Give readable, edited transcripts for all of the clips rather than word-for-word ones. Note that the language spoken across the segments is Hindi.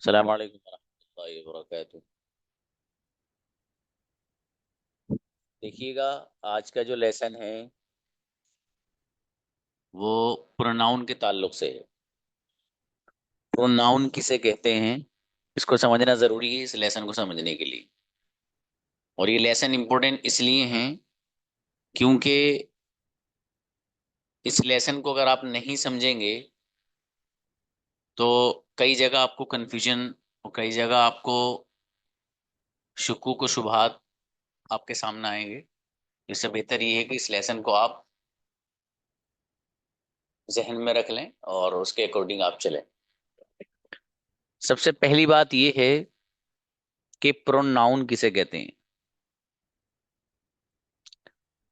अस्सलाम वालेकुम वरहमतुल्लाहि वबरकातुहू। देखिएगा, आज का जो लेसन है वो प्रोनाउन के ताल्लुक से है। प्रोनाउन किसे कहते हैं, इसको समझना जरूरी है इस लेसन को समझने के लिए। और ये लेसन इंपॉर्टेंट इसलिए है क्योंकि इस लेसन को अगर आप नहीं समझेंगे तो कई जगह आपको कंफ्यूजन और कई जगह आपको शुकूक व शुबहात आपके सामने आएंगे। इससे बेहतर ये है कि इस लेसन को आप जहन में रख लें और उसके अकॉर्डिंग आप चलें। सबसे पहली बात यह है कि प्रोनाउन किसे कहते हैं।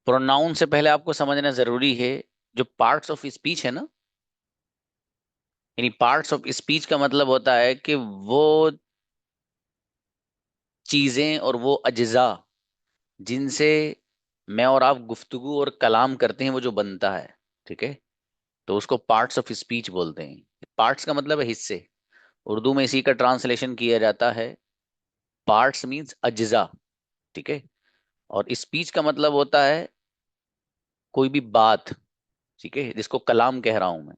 प्रोनाउन से पहले आपको समझना जरूरी है, जो पार्ट्स ऑफ स्पीच है ना, यानी पार्ट्स ऑफ स्पीच का मतलब होता है कि वो चीजें और वो अज्जा जिनसे मैं और आप गुफ्तगू और कलाम करते हैं, वो जो बनता है, ठीक है, तो उसको पार्ट्स ऑफ स्पीच बोलते हैं। पार्ट्स का मतलब है हिस्से। उर्दू में इसी का ट्रांसलेशन किया जाता है, पार्ट्स मींस अज्जा, ठीक है। और स्पीच का मतलब होता है कोई भी बात, ठीक है, जिसको कलाम कह रहा हूं मैं।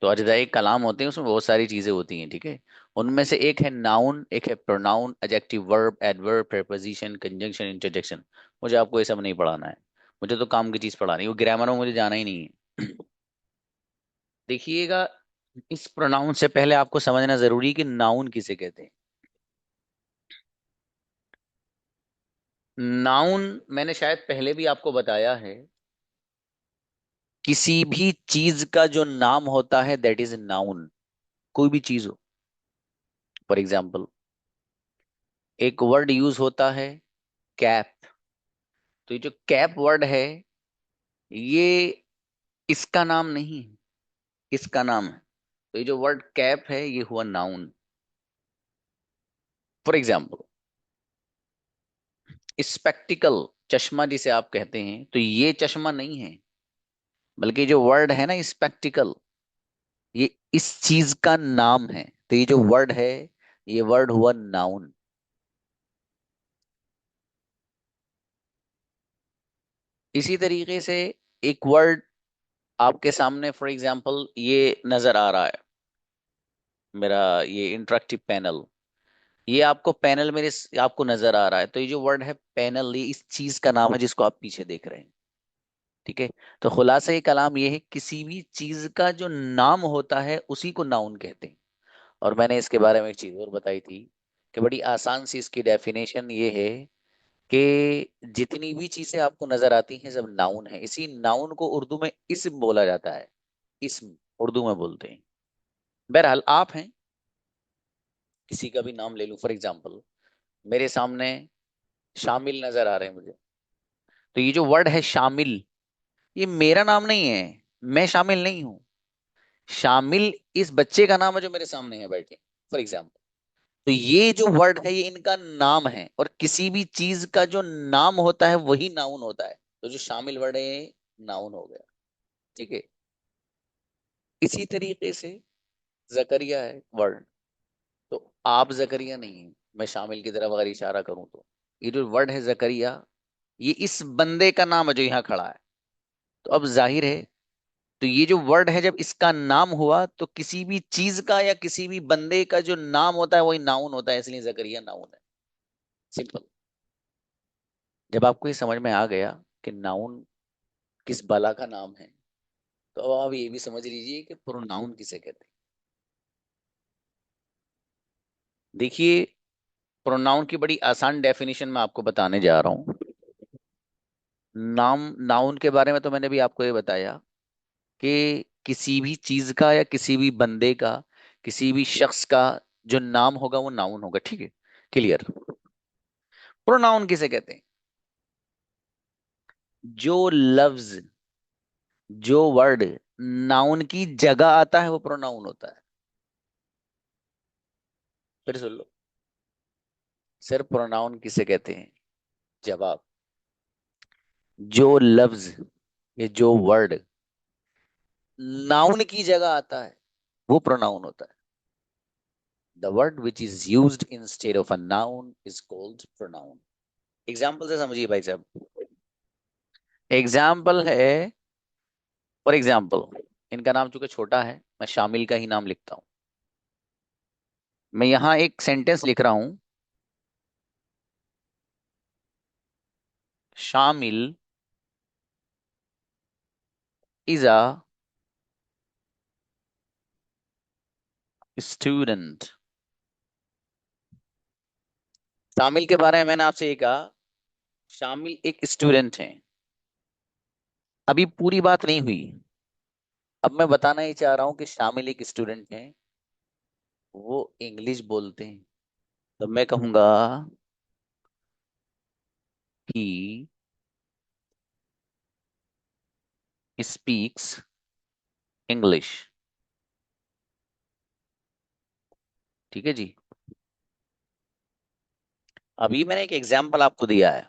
तो अजदाए कलाम होते हैं, उसमें बहुत सारी चीजें होती हैं, ठीक है। उनमें से एक है नाउन, एक है pronoun, adjective, verb, adverb, preposition, conjunction, interjection. मुझे आपको ये सब नहीं पढ़ाना है, मुझे तो काम की चीज पढ़ानी है, वो ग्रामर में मुझे जाना ही नहीं है। देखिएगा, इस प्रोनाउन से पहले आपको समझना जरूरी है कि नाउन किसे कहते हैं। नाउन मैंने शायद पहले भी आपको बताया है, किसी भी चीज का जो नाम होता है दैट इज नाउन। कोई भी चीज हो, फॉर एग्जाम्पल एक वर्ड यूज होता है कैप। तो ये जो कैप वर्ड है, ये इसका नाम नहीं है, किसका नाम है। तो ये जो वर्ड कैप है ये हुआ नाउन। फॉर एग्जाम्पल स्पेक्टिकल, चश्मा जिसे आप कहते हैं, तो ये चश्मा नहीं है, बल्कि जो वर्ड है ना स्पेक्टिकल, ये इस चीज का नाम है। तो ये जो वर्ड है, ये वर्ड हुआ नाउन। इसी तरीके से एक वर्ड आपके सामने, फॉर एग्जाम्पल ये नजर आ रहा है, मेरा ये इंटरेक्टिव पैनल, ये आपको पैनल मेरे आपको नजर आ रहा है। तो ये जो वर्ड है पैनल, ये इस चीज का नाम है जिसको आप पीछे देख रहे हैं, ठीक है। तो खुलासा ये कलाम ये है, किसी भी चीज का जो नाम होता है उसी को नाउन कहते हैं। और मैंने इसके बारे में एक चीज और बताई थी कि बड़ी आसान सी इसकी डेफिनेशन ये है कि जितनी भी चीजें आपको नजर आती हैं सब नाउन है। इसी नाउन को उर्दू में इस्म बोला जाता है, इस्म उर्दू में बोलते हैं। बहरहाल आप हैं, किसी का भी नाम ले लूं, फॉर एग्जाम्पल मेरे सामने शामिल नजर आ रहे हैं मुझे। तो ये जो वर्ड है शामिल, ये मेरा नाम नहीं है, मैं शामिल नहीं हूं। शामिल इस बच्चे का नाम है जो मेरे सामने है बैठे, फॉर एग्जाम्पल। तो ये जो वर्ड है ये इनका नाम है, और किसी भी चीज का जो नाम होता है वही नाउन होता है। तो जो शामिल वर्ड है नाउन हो गया, ठीक है। इसी तरीके से जकरिया है वर्ड, तो आप जकरिया नहीं है, मैं शामिल की तरफ अगर इशारा करूं तो ये जो वर्ड है जकरिया, ये इस बंदे का नाम है जो यहाँ खड़ा है। तो अब जाहिर है, तो ये जो वर्ड है जब इसका नाम हुआ तो किसी भी चीज का या किसी भी बंदे का जो नाम होता है वही नाउन होता है, इसलिए जकरिया नाउन है। सिंपल। जब आपको ये समझ में आ गया कि नाउन किस बला का नाम है, तो अब आप ये भी समझ लीजिए कि प्रोनाउन किसे कहते हैं। देखिए, प्रोनाउन की बड़ी आसान डेफिनेशन मैं आपको बताने जा रहा हूँ। नाम, नाउन के बारे में तो मैंने भी आपको ये बताया कि किसी भी चीज का या किसी भी बंदे का, किसी भी शख्स का जो नाम होगा वो नाउन होगा, ठीक है। क्लियर। प्रोनाउन किसे कहते हैं, जो लफ्ज, जो वर्ड नाउन की जगह आता है वो प्रोनाउन होता है। फिर सुन लो, सिर्फ प्रोनाउन किसे कहते हैं। जवाब, जो लफ्ज या जो वर्ड नाउन की जगह आता है वो प्रोनाउन होता है। The word which is used instead of a noun is called pronoun. Example से समझिए भाई साहब। एग्जाम्पल है, फॉर एग्जाम्पल, इनका नाम चूंकि छोटा है, मैं शामिल का ही नाम लिखता हूं। मैं यहां एक सेंटेंस लिख रहा हूं। शामिल इज अ स्टूडेंट। शामिल के बारे में मैंने आपसे ये कहा, शामिल एक स्टूडेंट है। अभी पूरी बात नहीं हुई। अब मैं बताना ही चाह रहा हूं कि शामिल एक स्टूडेंट है, वो इंग्लिश बोलते हैं। तो मैं कहूंगा ही स्पीक्स इंग्लिश। ठीक है जी। अभी मैंने एक एग्जाम्पल आपको दिया है।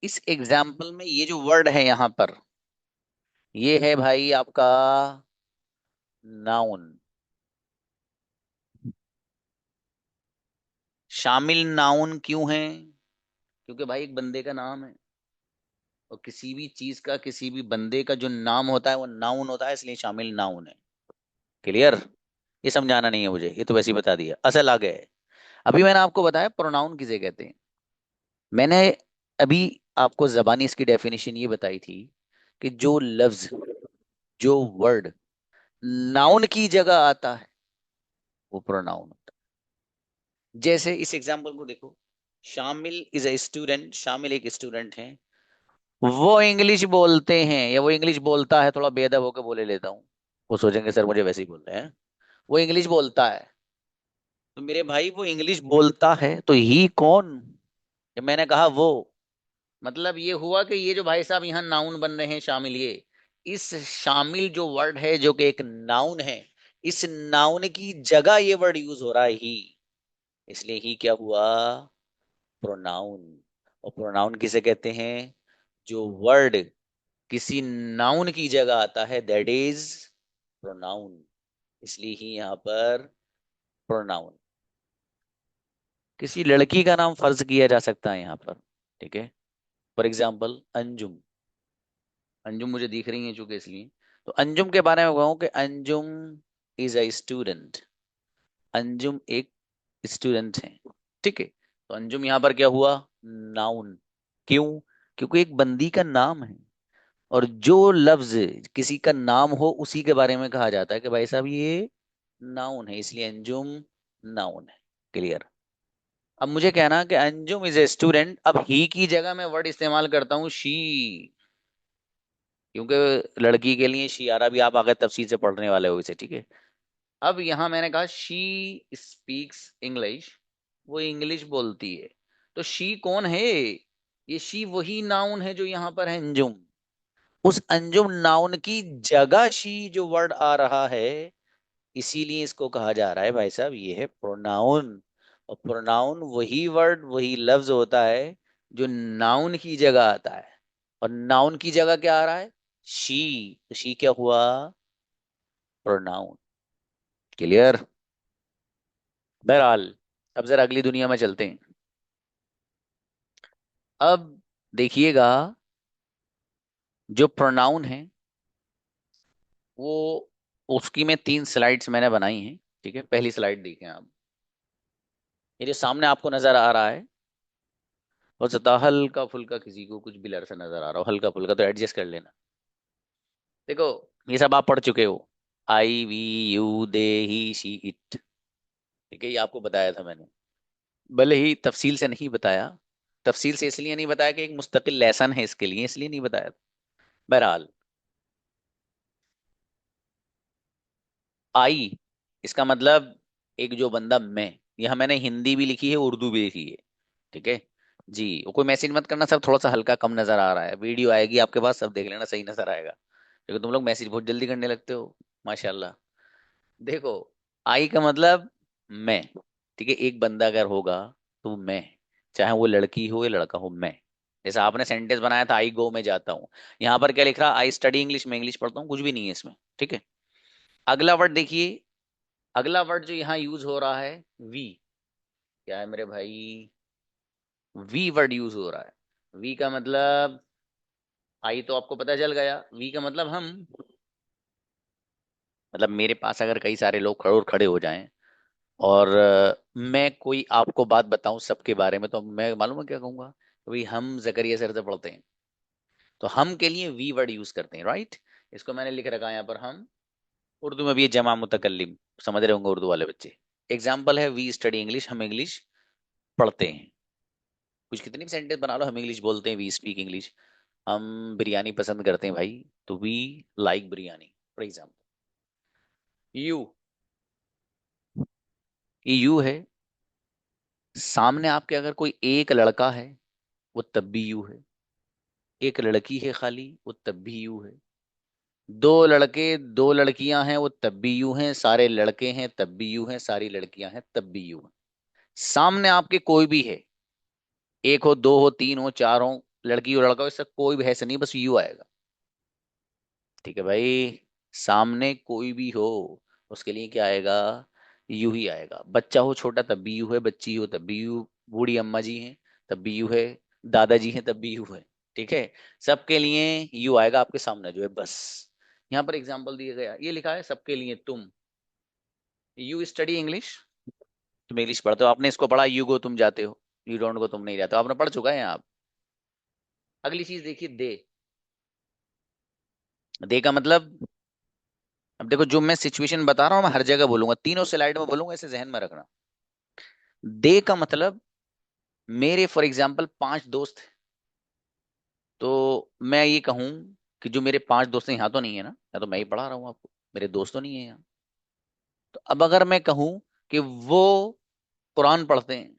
इस एग्जाम्पल में ये जो वर्ड है यहां पर, ये है भाई आपका नाउन। शामिल नाउन क्यों है? क्योंकि भाई एक बंदे का नाम है, और किसी भी चीज का, किसी भी बंदे का जो नाम होता है वो नाउन होता है, इसलिए शामिल नाउन है। क्लियर? ये समझाना नहीं है मुझे, ये तो वैसे ही बता दिया, असल आ गया है। अभी मैंने आपको बताया प्रोनाउन किसे कहते हैं। मैंने अभी आपको जबानी इसकी डेफिनेशन ये बताई थी कि जो लफ्ज, जो वर्ड नाउन की जगह आता है वो प्रोनाउन होता है। जैसे इस एग्जांपल को देखो, शामिल इज ए स्टूडेंट, शामिल एक स्टूडेंट है, वो इंग्लिश बोलते हैं, या वो इंग्लिश बोलता है, थोड़ा बेअदब होकर बोले लेता हूँ, वो सोचेंगे सर मुझे वैसे ही बोल रहे हैं। वो इंग्लिश बोलता है। तो मेरे भाई वो इंग्लिश बोलता है, तो ही कौन? जब मैंने कहा वो, मतलब ये हुआ कि ये जो भाई साहब यहाँ नाउन बन रहे हैं शामिल, ये इस शामिल जो वर्ड है जो कि एक नाउन है, इस नाउन की जगह ये वर्ड यूज हो रहा है ही, इसलिए ही क्या हुआ? प्रोनाउन। और प्रोनाउन किसे कहते हैं? जो वर्ड किसी नाउन की जगह आता है, दैट इज प्रोनाउन। इसलिए ही यहाँ पर प्रोनाउन। किसी लड़की का नाम फर्ज किया जा सकता है यहाँ पर। ठीक है। For example Anjum. अंजुम मुझे दिख रही है चूंकि, इसलिए तो अंजुम के बारे में कहूँ कि Anjum is a student. Anjum एक स्टूडेंट है। ठीक है। तो अंजुम यहाँ पर क्या हुआ? नाउन। क्यों? क्योंकि एक बंदी का नाम है, और जो लफ्ज किसी का नाम हो उसी के बारे में कहा जाता है कि भाई साहब ये नाउन है, इसलिए अंजुम नाउन है। क्लियर? अब मुझे कहना कि अंजुम इज ए स्टूडेंट, अब ही की जगह मैं वर्ड इस्तेमाल करता हूँ शी, क्योंकि लड़की के लिए शियारा भी आप आगे तफसील से पढ़ने वाले हो इसे। ठीक है। अब यहां मैंने कहा शी स्पीक्स इंग्लिश, वो इंग्लिश बोलती है। तो शी कौन है? ये शी वही नाउन है जो यहाँ पर है अंजुम। उस अंजुम नाउन की जगह शी जो वर्ड आ रहा है, इसीलिए इसको कहा जा रहा है भाई साहब ये है प्रोनाउन। और प्रोनाउन वही वर्ड, वही लफ्ज होता है जो नाउन की जगह आता है। और नाउन की जगह क्या आ रहा है? शी। तो शी क्या हुआ? प्रोनाउन। क्लियर? बहरहाल, अब जरा अगली दुनिया में चलते हैं। अब देखिएगा, जो प्रोनाउन है वो, उसकी मैं 3 स्लाइड्स मैंने बनाई हैं। ठीक है। पहली स्लाइड देखें आप। ये जो सामने आपको नजर आ रहा है, हो सकता है हल्का फुल्का किसी को कुछ ब्लर सा नजर आ रहा हो, हल्का फुल्का, तो एडजस्ट कर लेना। देखो, ये सब आप पढ़ चुके हो। I we you they he she it. ठीक है, ये आपको बताया था मैंने, भले ही तफसील से नहीं बताया। तफसील से इसलिए नहीं बताया कि एक मुस्तकिल लेसन है इसके लिए, इसलिए नहीं बताया। बहरहाल, आई, इसका मतलब एक जो बंदा, मैं, यह मैंने हिंदी भी लिखी है, उर्दू भी लिखी है। ठीक है जी। वो कोई मैसेज मत करना, सब थोड़ा सा हल्का कम नजर आ रहा है, वीडियो आएगी आपके पास, सब देख लेना, सही नजर आएगा, क्योंकि तुम लोग मैसेज बहुत जल्दी करने लगते हो, माशाल्लाह। देखो, आई का मतलब मैं। ठीक है। एक बंदा अगर होगा तो मैं, चाहे वो लड़की हो या लड़का हो, मैं। जैसा आपने सेंटेंस बनाया था, आई गो, मैं जाता हूँ। यहाँ पर क्या लिख रहा? आई स्टडी इंग्लिश, मैं इंग्लिश पढ़ता हूँ, कुछ भी नहीं है इसमें। ठीक है। अगला वर्ड देखिए, अगला वर्ड जो यहाँ यूज हो रहा है, वी। क्या है मेरे भाई? वी वर्ड यूज हो रहा है। वी का मतलब, आई तो आपको पता चल गया, वी का मतलब हम। मतलब मेरे पास अगर कई सारे लोग खड़े और खड़े हो जाएं, और मैं कोई आपको बात बताऊं सबके बारे में, तो मैं मालूम है क्या कहूंगा? भाई हम जकरिया सर से पढ़ते हैं। तो हम के लिए वी वर्ड यूज करते हैं, राइट। इसको मैंने लिख रखा है यहाँ पर, हम। उर्दू में भी ये जमा मुतकल्लिम, समझ रहे होंगे उर्दू वाले बच्चे। एग्जाम्पल है, वी स्टडी इंग्लिश, हम इंग्लिश पढ़ते हैं। कुछ कितनी भी सेंटेंस बना लो, हम इंग्लिश बोलते हैं, वी स्पीक इंग्लिश। हम बिरयानी पसंद करते हैं भाई, तो we like biryani, for example. You, ये यू है। सामने आपके अगर कोई एक लड़का है, वो तब भी यू है। एक लड़की है खाली, वो तब भी यू है। दो लड़के, दो लड़कियां हैं, वो तब भी यू हैं। सारे लड़के हैं तब भी यू हैं। सारी लड़कियां हैं तब भी यू हैं। सामने आपके कोई भी है, एक हो, दो हो, तीन हो, चार हो, लड़की हो, लड़का हो, इससे कोई भी हैसे नहीं, बस यू आएगा। ठीक है भाई। सामने कोई भी हो, उसके लिए क्या आएगा? यू ही आएगा। बच्चा हो छोटा तब भी यू है, बच्ची हो तब भी यू, बूढ़ी अम्मा जी हैं तब भी यू है, दादाजी हैं तब भी यू है। ठीक है। सबके लिए यू आएगा, आपके सामने जो है, बस। यहाँ पर एग्जाम्पल दिया गया, ये लिखा है सबके लिए तुम। यू स्टडी इंग्लिश, तुम इंग्लिश पढ़ते हो, आपने इसको पढ़ा, यू गो तुम जाते हो, यू डोंट गो तुम नहीं जाते हो, आपने पढ़ चुका है यहाँ आप। अगली चीज देखिए, दे। दे का मतलब, अब देखो जो मैं सिचुएशन बता रहा हूँ, मैं हर जगह बोलूंगा, तीनों स्लाइड में बोलूंगा, इसे जहन में रखना। दे का मतलब, मेरे फॉर एग्जाम्पल 5 दोस्त हैं, तो मैं ये कहूं कि जो मेरे 5 दोस्त हैं, यहाँ तो नहीं है ना, या तो मैं ही पढ़ा रहा हूँ आपको, मेरे दोस्त तो नहीं है यहाँ। तो अब अगर मैं कहूं कि वो कुरान पढ़ते हैं,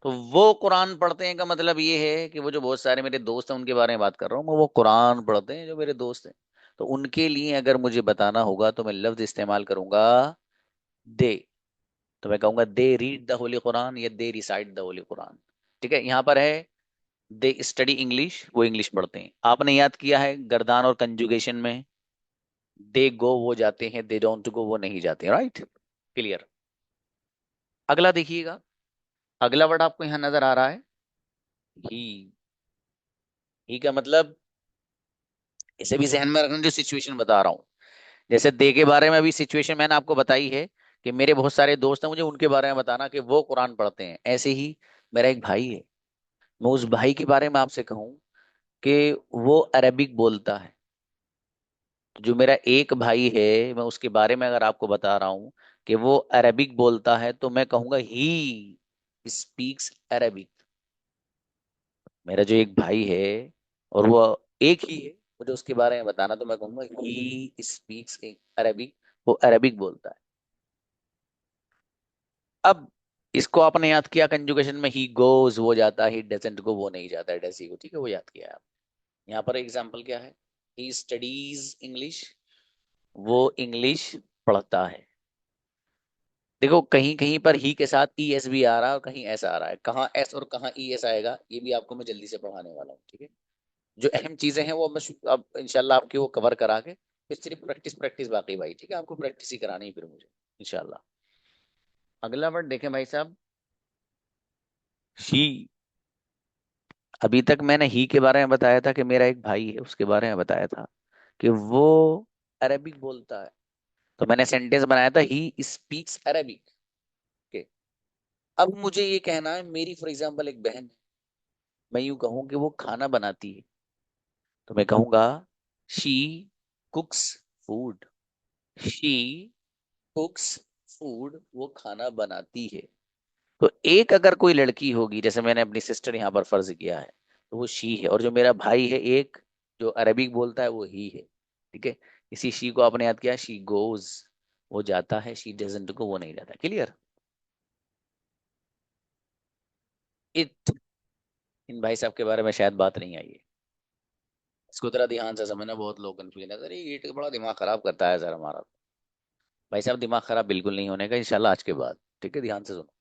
तो वो कुरान पढ़ते हैं का मतलब ये है कि वो जो बहुत सारे मेरे दोस्त हैं, उनके बारे में बात कर रहा हूँ मैं, वो कुरान पढ़ते हैं जो मेरे दोस्त हैं। तो उनके लिए अगर मुझे बताना होगा, तो मैं लफ्ज इस्तेमाल करूंगा, दे। तो मैं कहूंगा they read the Holi Quran, या दे रिसाइड द होली कुरान। ठीक है। यहाँ पर है दे स्टडी इंग्लिश, वो इंग्लिश पढ़ते हैं। आपने याद किया है गर्दान और कंजुगेशन में, दे गो वो जाते हैं, दे डोंट गो वो नहीं जाते, राइट। क्लियर। अगला देखिएगा, अगला वर्ड आपको यहाँ नजर आ रहा है, ही। ही का मतलब, इसे भी जहन में रखना, जो सिचुएशन बता रहा हूँ। जैसे दे के बारे में अभी सिचुएशन मैंने आपको बताई है, कि मेरे बहुत सारे दोस्त हैं, मुझे उनके बारे में बताना कि वो कुरान पढ़ते हैं। ऐसे ही मेरा एक भाई है, मैं उस भाई के बारे में आपसे कहूं कि वो अरबिक बोलता है। तो जो मेरा एक भाई है, मैं उसके बारे में अगर आपको बता रहा हूँ कि वो अरबिक बोलता है, तो मैं कहूंगा ही स्पीक्स अरबिक। मेरा जो एक भाई है, और वो एक ही है, मुझे उसके बारे में बताना, तो मैं कहूंगा ही स्पीक्स अरबिक। वो अरबिक बोलता है। अब इसको आपने याद किया, कंजुगेशन में ही गोज वो जाता है, ही डजंट गो वो नहीं जाता है, डैसी को, ठीक है, वो याद किया है आप। यहाँ पर एग्जाम्पल क्या है? ही स्टडीज इंग्लिश, वो इंग्लिश पढ़ता है। देखो कहीं कहीं पर ही के साथ ई एस भी आ रहा है, और कहीं ऐसा आ रहा है, कहाँ एस और कहाँ ई एस आएगा, ये भी आपको मैं जल्दी से पढ़ाने वाला हूँ, ठीक है। जो अहम चीजें हैं वो मैं अब इंशाल्लाह आपकी वो कवर करा के, फिर सिर्फ प्रैक्टिस प्रैक्टिस बाकी भाई, ठीक है, आपको प्रैक्टिस ही करानी है फिर मुझे, इंशाल्लाह। अगला वर्ड देखें भाई साहब, ही। अभी तक मैंने ही के बारे में बताया था कि मेरा एक भाई है, उसके बारे में बताया था कि वो अरबिक बोलता है। तो मैंने सेंटेंस बनाया था, ही स्पीक्स अरबिक के। अब मुझे ये कहना है, मेरी फॉर एग्जांपल एक बहन है, मैं यूं कहूं कि वो खाना बनाती है, तो मैं कहूंगा शी कुक्स फूड। शी कुक्स फूड, वो खाना बनाती है। तो एक अगर कोई लड़की होगी, जैसे मैंने अपनी सिस्टर यहाँ पर फर्ज किया है, तो वो शी है। और जो मेरा भाई है एक, जो अरबिक बोलता है, वो ही है। ठीक है। इसी शी को आपने याद किया, शी गोज वो जाता है, शी डजंट को वो नहीं जाता। क्लियर। इट, इन भाई साहब के बारे में शायद बात नहीं आई है, इसको जरा ध्यान से समझना, बहुत लोग कंफ्यूजन है, सर ये इट बड़ा दिमाग खराब करता है सर हमारा। भाई साहब दिमाग खराब बिल्कुल नहीं होने का इंशाल्लाह आज के बाद, ठीक है, ध्यान से सुनो।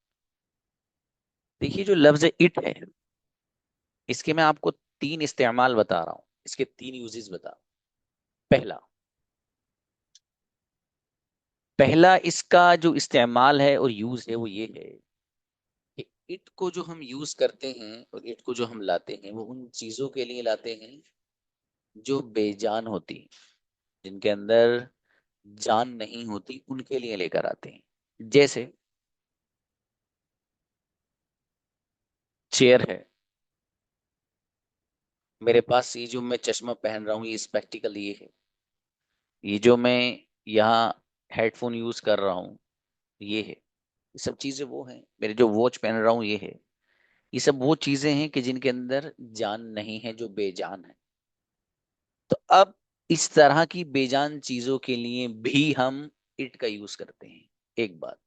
देखिए जो लफ्ज इट है, इसके मैं आपको 3 इस्तेमाल बता रहा हूँ, इसके 3 यूजेस बता। पहला, पहला इसका जो इस्तेमाल है और यूज है वो ये है कि इट को जो हम यूज करते हैं और इट को जो हम लाते हैं वो उन चीजों के लिए लाते हैं जो बेजान होती, जिनके अंदर जान नहीं होती, उनके लिए लेकर आते हैं। जैसे चेयर है, मेरे पास ये जो मैं चश्मा पहन रहा हूँ ये स्पेक्टिकल ये है, ये जो मैं यहाँ हेडफोन यूज कर रहा हूँ ये है, ये सब चीजें वो हैं। मेरे जो वॉच पहन रहा हूँ ये है। ये सब वो चीजें हैं कि जिनके अंदर जान नहीं है, जो बेजान है। तो अब इस तरह की बेजान चीजों के लिए भी हम इट का यूज करते हैं। एक बात।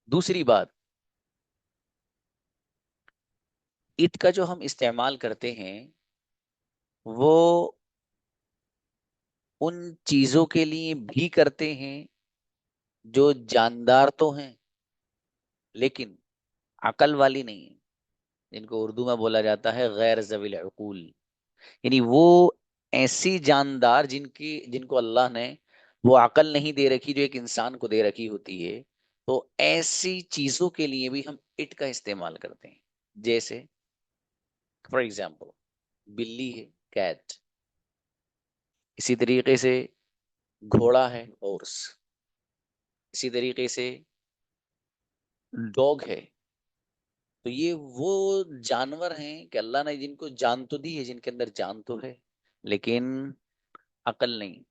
दूसरी बात, इट का जो हम इस्तेमाल करते हैं वो उन चीजों के लिए भी करते हैं जो जानदार तो हैं लेकिन अकल वाली नहीं है, जिनको उर्दू में बोला जाता है गैर ज़विल उकूल। यानी वो ऐसी जानदार जिनको अल्लाह ने वो अकल नहीं दे रखी जो एक इंसान को दे रखी होती है। तो ऐसी चीजों के लिए भी हम इट का इस्तेमाल करते हैं। जैसे फॉर एग्जाम्पल बिल्ली है, कैट। इसी तरीके से घोड़ा है, हॉर्स। इसी तरीके से डॉग है। तो ये वो जानवर हैं कि अल्लाह ने जिनको जान तो दी है, जिनके अंदर जान तो है लेकिन अकल नहीं।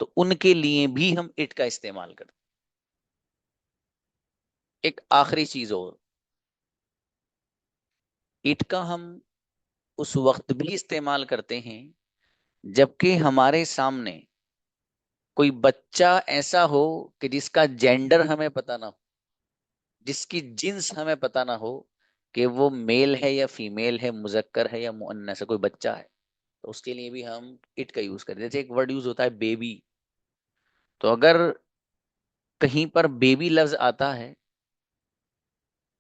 तो उनके लिए भी हम इट का इस्तेमाल करते हैं। एक आखिरी चीज और, इट का हम उस वक्त भी इस्तेमाल करते हैं जबकि हमारे सामने कोई बच्चा ऐसा हो कि जिसका जेंडर हमें पता ना हो, जिसकी जिन्स हमें पता ना हो कि वो मेल है या फीमेल है, मुजक्कर है या मुअन्नस है, कोई बच्चा है। तो उसके लिए भी हम इट का यूज करते हैं। जैसे एक वर्ड यूज होता है बेबी, तो अगर कहीं पर बेबी लफ्ज आता है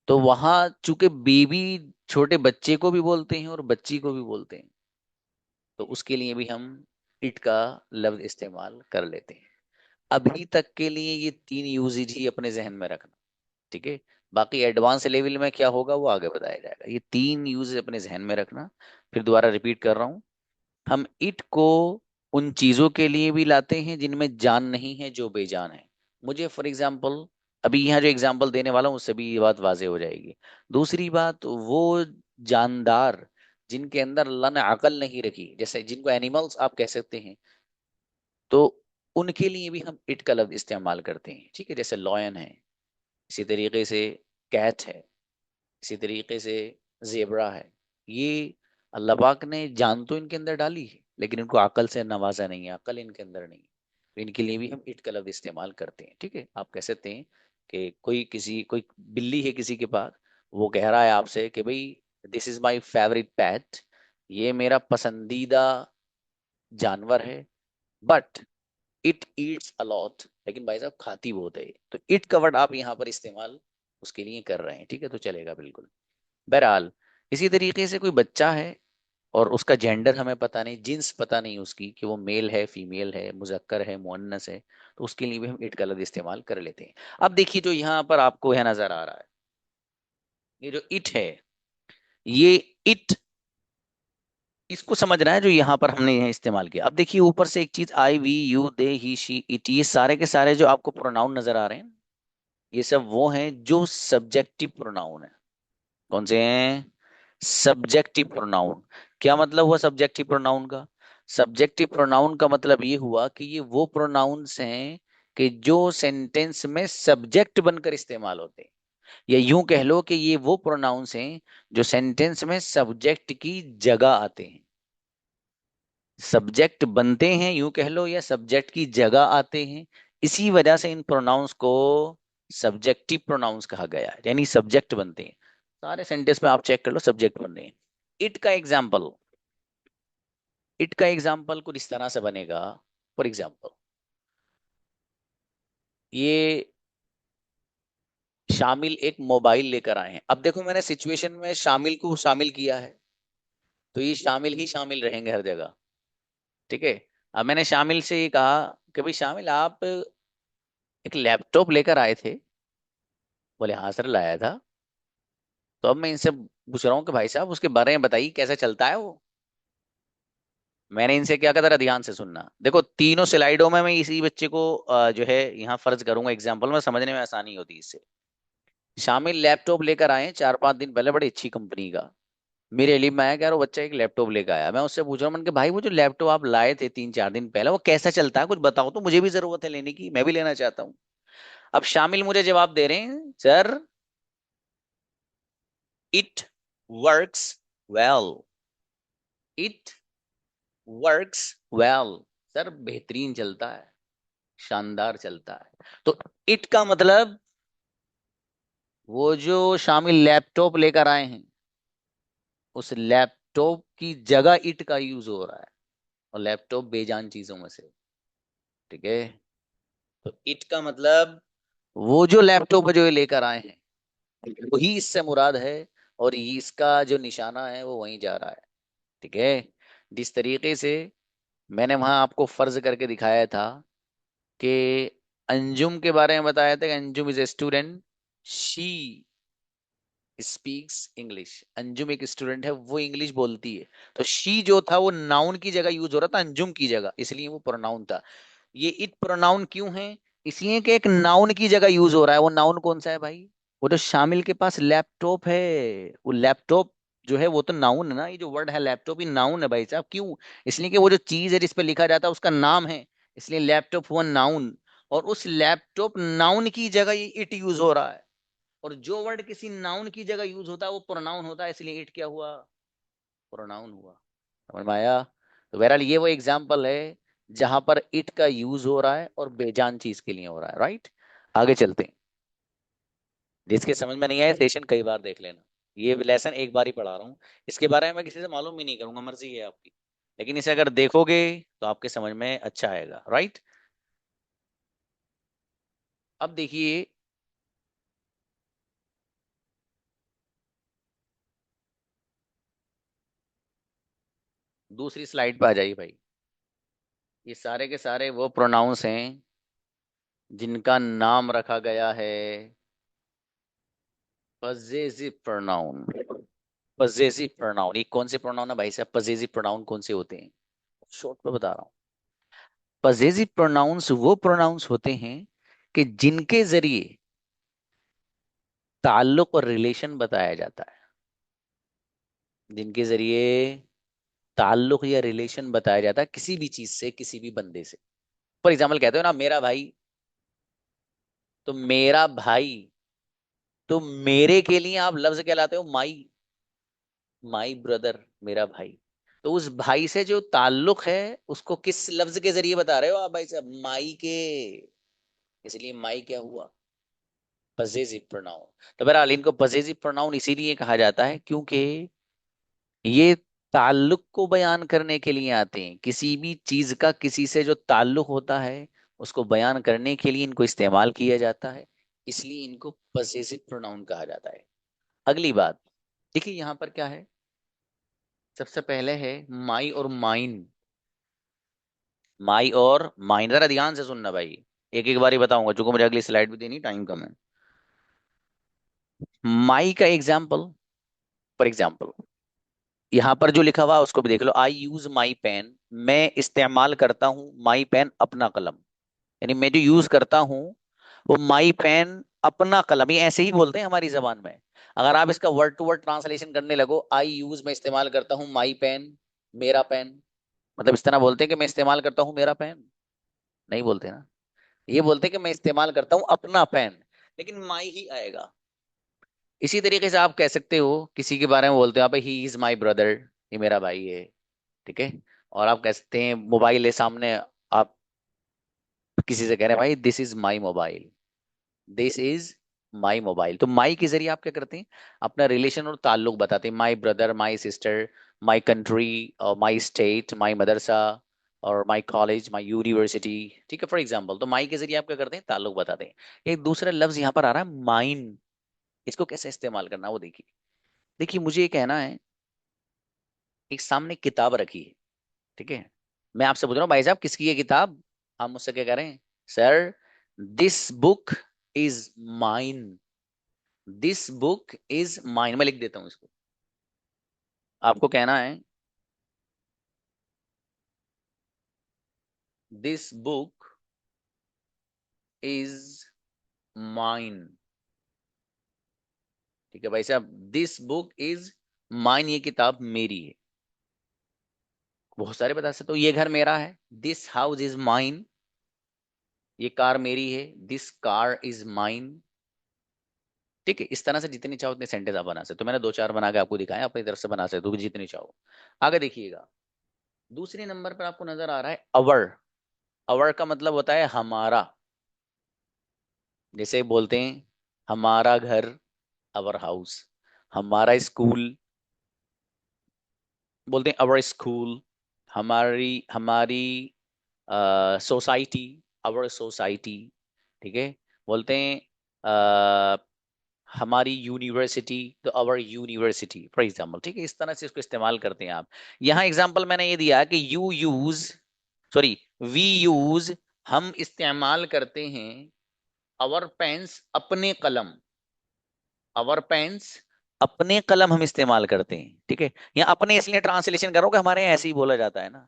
तो वहां चूंकि बेबी छोटे बच्चे को भी बोलते हैं और बच्ची को भी बोलते हैं, तो उसके लिए भी हम इट का लफ्ज इस्तेमाल कर लेते हैं। अभी तक के लिए ये तीन यूजेज ही अपने जहन में रखना, ठीक है। बाकी एडवांस लेवल में क्या होगा वो आगे बताया जाएगा। ये तीन यूजेज अपने जहन में रखना। फिर दोबारा रिपीट कर रहा हूँ। हम इट को उन चीजों के लिए भी लाते हैं जिनमें जान नहीं है, जो बेजान है। मुझे फॉर एग्जाम्पल अभी यहाँ जो एग्जाम्पल देने वाला हूँ उससे भी ये बात वाजे हो जाएगी। दूसरी बात, वो जानदार जिनके अंदर अल्लाह ने अकल नहीं रखी, जैसे जिनको एनिमल्स आप कह सकते हैं, तो उनके लिए भी हम इट का लफ्ज इस्तेमाल करते हैं, ठीक है। जैसे लॉयन है, इसी तरीके से कैट है, इसी तरीके से जेबरा है। ये अल्लाह पाक ने जान तो इनके अंदर डाली है लेकिन इनको अकल से नवाजा नहीं है, अकल इनके अंदर नहीं है। तो इनके लिए भी हम इट का लफ्ज इस्तेमाल करते हैं, ठीक है। आप कह सकते हैं कि कोई बिल्ली है किसी के पास, वो कह रहा है आपसे कि भाई this is my favourite PAT, ये मेरा पसंदीदा जानवर है, बट इट ईट्स अलॉट, लेकिन भाई साहब खाती बहुत है। तो इट का वर्ड आप यहाँ पर इस्तेमाल उसके लिए कर रहे हैं, ठीक है, तो चलेगा बिल्कुल। बहरहाल इसी तरीके से कोई बच्चा है और उसका जेंडर हमें पता नहीं, जिन्स पता नहीं उसकी कि वो मेल है, फीमेल है, मुजक्कर है, मुअन्नस है, तो उसके लिए भी हम इट का लफ्ज इस्तेमाल कर लेते हैं। अब देखिए जो यहाँ पर आपको है नजर आ रहा है, ये जो इट है, ये इट इसको समझना है जो यहाँ पर हमने यहाँ इस्तेमाल किया। अब देखिए ऊपर से एक चीज, I we you they he she it, ये सारे के सारे जो आपको प्रोनाउन नजर आ रहे हैं, ये सब वो हैं जो सब्जेक्टिव प्रोनाउन है। कौन से हैं? Subjective pronoun. क्या मतलब हुआ सब्जेक्टिव प्रोनाउन का? सब्जेक्टिव प्रोनाउन का मतलब ये हुआ कि ये वो प्रोनाउंस हैं कि जो सेंटेंस में सब्जेक्ट बनकर इस्तेमाल होते हैं। या यूं कह लो कि ये वो प्रोनाउंस हैं जो सेंटेंस में सब्जेक्ट की जगह आते हैं। सब्जेक्ट बनते हैं यूं कह लो, या सब्जेक्ट की जगह आते हैं। इसी वजह से इन प्रोनाउंस को सब्जेक्टिव प्रोनाउंस कहा गया है, यानी सब्जेक्ट बनते हैं। सारे सेंटेंस में आप चेक कर लो सब्जेक्ट बन रहे हैं। इट का एग्जाम्पल, इट का एग्जाम्पल कुछ इस तरह से बनेगा। फॉर एग्जाम्पल ये शामिल एक मोबाइल लेकर आए हैं। अब देखो मैंने सिचुएशन में शामिल को शामिल किया है, तो ये शामिल ही शामिल रहेंगे हर जगह। ठीक है। अब मैंने शामिल से ये कहा कि भाई शामिल आप एक लैपटॉप लेकर आए थे। बोले हाँ सर लाया था। तो अब मैं इनसे पूछ रहा हूँ कि भाई साहब उसके बारे में बताइए कैसा चलता है वो। मैंने इनसे क्या कहा, जरा ध्यान से सुनना। देखो तीनों स्लाइडों में मैं इसी बच्चे को जो है यहाँ फर्ज करूंगा एग्जाम्पल में, समझने में आसानी होती है इससे। शामिल लैपटॉप लेकर आए 4-5 दिन पहले बड़ी अच्छी कंपनी का। मेरे लिए मैं कह रहा हूँ बच्चा एक लैपटॉप लेकर आया, मैं उससे पूछ रहा हूँ मैंने कि भाई वो जो लैपटॉप आप लाए थे 3-4 दिन पहले वो कैसा चलता है, कुछ बताओ तो, मुझे भी जरूरत है लेने की, मैं भी लेना चाहता हूँ। अब शामिल मुझे जवाब दे रहे हैं, sir it works well. It works well. Sir बेहतरीन चलता है, शानदार चलता है। तो इट का मतलब वो जो शामिल लैपटॉप लेकर आए हैं उस लैपटॉप की जगह इट का यूज हो रहा है। और लैपटॉप बेजान चीजों में से, ठीक है। तो इट का मतलब वो जो लैपटॉप जो ये लेकर आए हैं वही इससे मुराद है। और ये इसका जो निशाना है वो वहीं जा रहा है, ठीक है। जिस तरीके से मैंने वहां आपको फर्ज करके दिखाया था कि अंजुम के बारे में बताया था कि Anjum is a student, she speaks English. Anjum एक स्टूडेंट है, वो इंग्लिश बोलती है। तो शी जो था वो नाउन की जगह यूज हो रहा था अंजुम की जगह, इसलिए वो प्रोनाउन था। ये इट प्रोनाउन क्यों है, इसलिए कि एक नाउन की जगह यूज हो रहा है। वो नाउन कौन सा है भाई, वो तो शामिल के पास लैपटॉप है। वो लैपटॉप जो है वो तो नाउन है ना, ये जो वर्ड है लैपटॉप, ये नाउन है भाई साहब। क्यों, इसलिए कि वो जो चीज है जिस पे लिखा जाता है उसका नाम है, इसलिए लैपटॉप हुआ नाउन। और उस लैपटॉप नाउन की जगह ये इट यूज हो रहा है। और जो वर्ड किसी नाउन की जगह यूज होता है वो प्रोनाउन होता है, इसलिए इट क्या हुआ, प्रोनाउन हुआ। समझ में आया। तो बहरहाल ये वो एग्जाम्पल है जहां पर इट का यूज हो रहा है और बेजान चीज के लिए हो रहा है, राइट। आगे चलते हैं। जिसके समझ में नहीं आया सेशन कई बार देख लेना, ये लेसन एक बार ही पढ़ा रहा हूँ। इसके बारे में मैं किसी से मालूम भी नहीं करूंगा, मर्जी है आपकी। लेकिन इसे अगर देखोगे तो आपके समझ में अच्छा आएगा, राइट। अब देखिए दूसरी स्लाइड पे आ जाइए भाई। ये सारे के सारे वो प्रोनाउंस हैं जिनका नाम रखा गया है पजेसिव प्रोनाउन। पजेसिव प्रोनाउन, ये कौन से प्रोनाउन है भाई साहब, पजेसिव प्रोनाउन कौन से होते हैं, शॉर्ट में बता रहा हूँ। पजेसिव प्रोनाउंस वो प्रोनाउंस होते हैं कि जिनके जरिए ताल्लुक और रिलेशन बताया जाता है। जिनके जरिए ताल्लुक या रिलेशन बताया जाता है किसी भी चीज से, किसी भी बंदे से। फॉर एग्जाम्पल कहते हो ना मेरा भाई, तो मेरा भाई, तो मेरे के लिए आप लफ्ज क्या लाते हो, माई। माई ब्रदर, मेरा भाई। तो उस भाई से जो ताल्लुक है उसको किस लफ्ज के जरिए बता रहे हो आप भाई साहब, माई के। इसलिए माई क्या हुआ, पजेसिव प्रोनाउन। तो बहरहाल इनको पजेसिव प्रोनाउन इसीलिए कहा जाता है क्योंकि ये ताल्लुक को बयान करने के लिए आते हैं। किसी भी चीज का किसी से जो ताल्लुक होता है उसको बयान करने के लिए इनको इस्तेमाल किया जाता है, इसलिए इनको पजेसिव प्रोनाउन कहा जाता है। अगली बात देखिए यहाँ पर क्या है। सबसे पहले है माई और माइन। माई और माइन, जरा ध्यान से सुनना भाई, एक एक बार ही बताऊंगा चूंकि मुझे अगली स्लाइड भी देनी, टाइम कम है। माई का एग्जाम्पल, फॉर एग्जाम्पल यहाँ पर जो लिखा हुआ है उसको भी देख लो। आई यूज माई पेन, मैं इस्तेमाल करता हूँ माई पेन, अपना कलम। यानी मैं जो यूज करता हूँ वो माई पेन, अपना कलम, ये ऐसे ही बोलते हैं हमारी जबान में। अगर आप इसका वर्ड टू वर्ड ट्रांसलेशन करने लगो, आई यूज मैं इस्तेमाल करता हूँ माई पेन, मेरा पेन, मतलब इस तरह बोलते हैं कि मैं इस्तेमाल करता हूँ मेरा पेन, नहीं बोलते ना। ये बोलते हैं कि मैं इस्तेमाल करता हूँ अपना पेन, लेकिन माई ही आएगा। इसी तरीके से आप कह सकते हो किसी के बारे में बोलते हो आप, ही इज माई ब्रदर, ये मेरा भाई है, ठीक है। और आप कह सकते हैं मोबाइल है सामने, आप किसी से कह रहे हैं भाई this is my mobile, this is my mobile. तो माई के जरिए आप क्या करते हैं, अपना रिलेशन और ताल्लुक बताते हैं। My brother, my sister, my country, my state, my मदरसा, और माई कॉलेज, माई यूनिवर्सिटी, ठीक है फॉर एग्जाम्पल। तो माई के जरिए आप क्या करते हैं, ताल्लुक बताते हैं। एक दूसरा लफ्ज यहाँ पर आ रहा है माइन, इसको कैसे इस्तेमाल करना वो देखिए। देखिए मुझे ये कहना है, एक सामने किताब रखी है, ठीक है। मैं आपसे पूछ रहा हूँ भाई साहब किसकी है किताब, आप मुझसे क्या कह रहे हैं? Sir, this book is mine, this book is mine, मैं लिख देता हूँ इसको। आपको कहना है दिस बुक इज माइन। ठीक है भाई साहब, दिस बुक इज माइन, ये किताब मेरी है। बहुत सारे बता सकते हो, ये घर मेरा है, दिस हाउस इज माइन, ये कार मेरी है, दिस कार इज माइन। ठीक है, इस तरह से जितनी चाहो उतने सेंटेंस आप बना सकते हो। तो मैंने दो चार बना के आपको दिखाया, अपनी तरफ से बना सकते हो जितनी चाहो। आगे देखिएगा, दूसरे नंबर पर आपको नजर आ रहा है अवर। अवर का मतलब होता है हमारा। जैसे बोलते हैं हमारा घर, अवर हाउस। हमारा स्कूल, बोलते हैं अवर स्कूल। हमारी हमारी सोसाइटी, अवर सोसाइटी। ठीक है, बोलते हैं हमारी यूनिवर्सिटी, तो अवर यूनिवर्सिटी फॉर एग्जाम्पल। ठीक है, इस तरह से इसको इस्तेमाल करते हैं आप। यहाँ एग्जाम्पल मैंने ये दिया कि you use, sorry, we use, हम इस्तेमाल करते हैं अवर पेन्स, अपने कलम, अवर पेन्स, अपने कलम हम इस्तेमाल करते हैं। ठीक है, यहाँ अपने इसलिए ट्रांसलेशन करो कि हमारे यहाँ ऐसे ही बोला जाता है ना,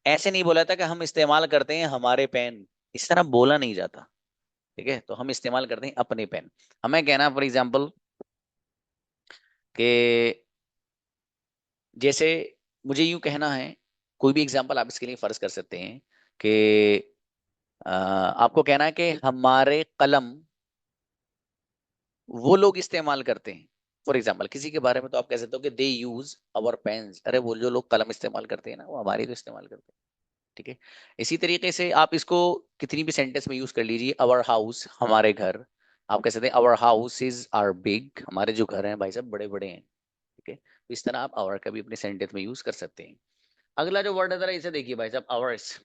ऐसे नहीं बोला था कि हम इस्तेमाल करते हैं हमारे पेन, इस तरह बोला नहीं जाता। ठीक है, तो हम इस्तेमाल करते हैं अपने पेन। हमें कहना फॉर एग्जाम्पल कि जैसे मुझे यूं कहना है, कोई भी एग्जांपल आप इसके लिए फर्ज कर सकते हैं कि आपको कहना है कि हमारे कलम वो लोग इस्तेमाल करते हैं। फॉर एग्जाम्पल किसी के बारे में तो आप कह सकते हो कि दे यूज अवर पेन्स, अरे वो जो लोग कलम इस्तेमाल करते हैं ना, वो हमारी तो इस्तेमाल करते हैं। ठीक है, इसी तरीके से आप इसको कितनी भी सेंटेंस में यूज कर लीजिए। अवर हाउस, हमारे घर, आप कह सकते हैं our house is are big, हमारे जो घर हैं भाई साहब बड़े बड़े हैं। ठीक है, तो इस तरह आप अवर का भी अपने सेंटेंस में यूज कर सकते हैं। अगला जो वर्ड है जरा इसे देखिए भाई साहब, अवर्स।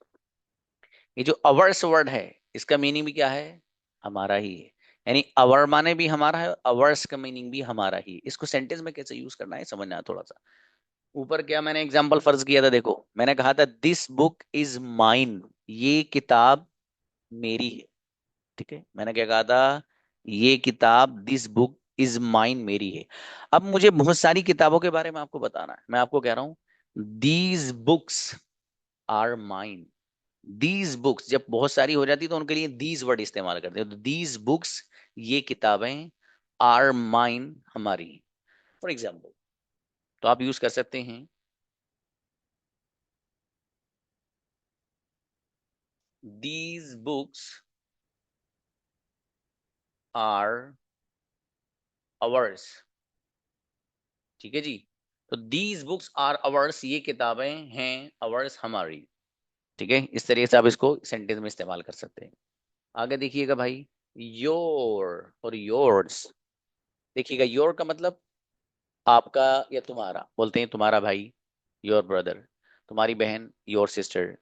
ये जो अवर्स वर्ड है, इसका मीनिंग भी क्या है? हमारा ही है। यानी अवर माने भी हमारा है, अवर्स का मीनिंग भी हमारा ही है। इसको सेंटेंस में कैसे यूज करना है समझना है थोड़ा सा। ऊपर क्या मैंने एग्जांपल फर्ज किया था, देखो मैंने कहा था दिस बुक इज माइन, ये किताब मेरी है। ठीक है, मैंने क्या कहा था? ये किताब, दिस बुक इज माइन, मेरी है। अब मुझे बहुत सारी किताबों के बारे में आपको बताना है, मैं आपको कह रहा हूं these books are mine. These books जब बहुत सारी हो जाती है तो उनके लिए दीज वर्ड इस्तेमाल करते हैं। तो दीज बुक्स, ये किताबें, आर माइन, हमारी। फॉर एग्जाम्पल, तो आप यूज कर सकते हैं दीज बुक्स आर अवर्स। ठीक है जी, तो दीज बुक्स आर अवर्स, ये किताबें हैं अवर्स, हमारी। ठीक है, इस तरीके से आप इसको सेंटेंस में इस्तेमाल कर सकते हैं। आगे देखिएगा भाई, योर और योर्स। देखिएगा, योर का मतलब आपका या तुम्हारा, बोलते हैं तुम्हारा भाई, योर ब्रदर, तुम्हारी बहन, योर सिस्टर,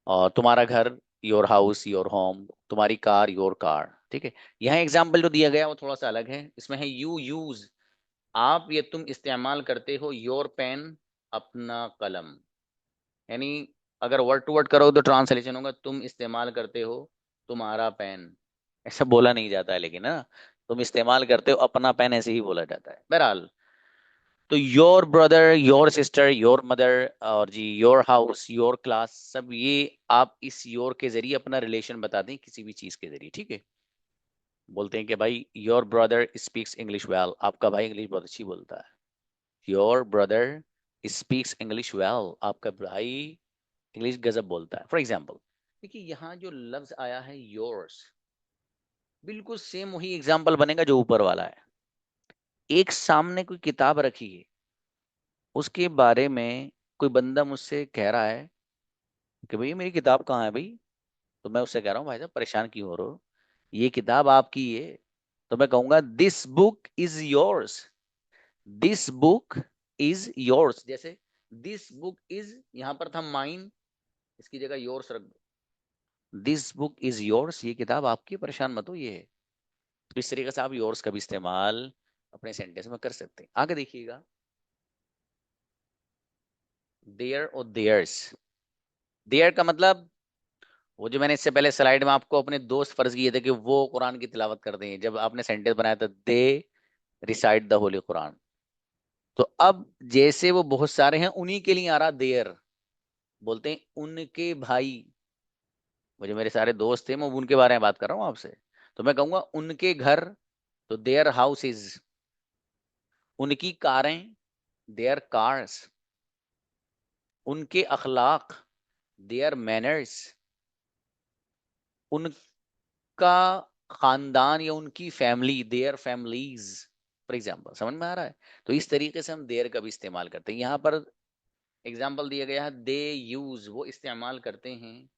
और तुम्हारा घर, योर हाउस, योर होम, तुम्हारी कार, योर कार। ठीक है, यहाँ एग्जाम्पल जो दिया गया वो थोड़ा सा अलग है, इसमें है यू यूज, आप या तुम इस्तेमाल करते हो, योर पेन, अपना कलम। यानी अगर वर्ड टू वर्ड करो तो ट्रांसलेशन होगा तुम इस्तेमाल करते हो तुम्हारा पेन। ऐसा बोला नहीं जाता है लेकिन ना, तुम इस्तेमाल करते हो अपना पेन, ऐसे ही बोला जाता है बहरहाल। तो your brother, your sister, your mother, और जी योर हाउस, योर क्लास, सब ये आप इस योर के जरिए अपना रिलेशन बता दें किसी भी चीज के जरिए। ठीक है, बोलते हैं कि भाई your brother speaks English well, आपका भाई इंग्लिश बहुत अच्छी बोलता है। Your brother speaks English well, आपका भाई इंग्लिश गजब बोलता है। फॉर एग्जाम्पल देखिए, यहाँ जो लफ्ज आया है योर्स, बिल्कुल सेम वही एग्जाम्पल बनेगा जो ऊपर वाला है। एक सामने कोई किताब रखी है, उसके बारे में कोई बंदा मुझसे कह रहा है कि भाई मेरी किताब कहाँ है भाई। तो मैं उससे कह रहा हूँ भाई साहब परेशान क्यों हो रहे हो, ये किताब आपकी है। तो मैं कहूंगा this book is yours, this book is yours. जैसे दिस बुक इज, यहां पर था माइन, इसकी जगह योर्स रख दो। दिस बुक इज योर्स, ये किताब आपकी, परेशान मत हो, ये है। तो इस तरीके से आप योर्स का भी इस्तेमाल अपने सेंटेंस में कर सकते हैं। आगे देखिएगा, देयर और देयर्स। देयर का मतलब, वो जो मैंने इससे पहले स्लाइड में आपको अपने दोस्त फर्ज किए थे कि वो कुरान की तिलावत करते हैं, जब आपने सेंटेंस बनाया था दे रिसाइट द होली कुरान, तो अब जैसे वो बहुत सारे हैं उन्हीं के लिए आ रहा देयर, बोलते हैं उनके भाई। मुझे मेरे सारे दोस्त थे, मैं उनके बारे में बात कर रहा हूँ आपसे। तो मैं कहूंगा उनके घर, तो देयर हाउसेज। उनकी कारें, देयर कार्स। उनके अखलाक, देयर मैनर्स। उनका खानदान या उनकी family, their families, for example. समझ में आ रहा है? तो इस तरीके से हम देयर का भी इस्तेमाल करते हैं। यहाँ पर एग्जाम्पल दिया गया है, दे यूज, वो इस्तेमाल करते हैं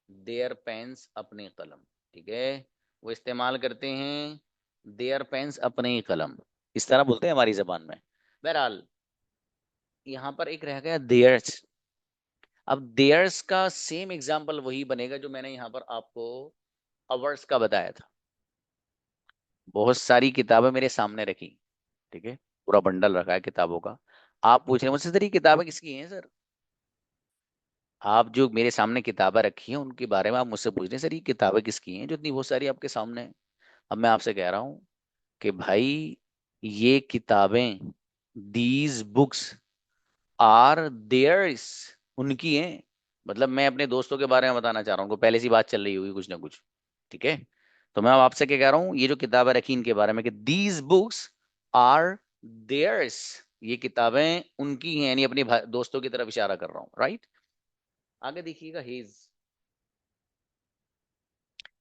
देयर पेन्स, अपने कलम। ठीक है, वो इस्तेमाल करते हैं देयर पेन्स, अपने कलम। इस तरह बोलते हैं हमारी जबान में। बहरहाल, यहाँ पर एक रह गया देयर्स। अब देयर्स का सेम एग्जाम्पल वही बनेगा जो मैंने यहाँ पर आपको अवर्स का बताया था। बहुत सारी किताबें मेरे सामने रखी, ठीक है, पूरा बंडल रखा है किताबों का। आप पूछ रहे हैं मुझसे, सर ये किताबें किसकी हैं सर? आप जो मेरे सामने किताबें रखी हैं उनके बारे में आप मुझसे पूछ रहे हैं, सर ये किताबें किसकी हैं जो इतनी बहुत सारी आपके सामने हैं? अब मैं आपसे कह रहा हूँ कि भाई ये किताबें, दीज बुक्स आर देयर्स, उनकी हैं। मतलब मैं अपने दोस्तों के बारे में बताना चाह रहा हूँ, पहले सी बात चल रही होगी कुछ ना कुछ। ठीक है, तो मैं अब आपसे क्या कह रहा हूँ, ये जो किताबें रखी इनके बारे में कि दीज बुक्स आर देयर्स, ये किताबें उनकी हैं, यानी अपने दोस्तों की तरफ इशारा कर रहा हूँ, राइट। आगे देखिएगा, हिज।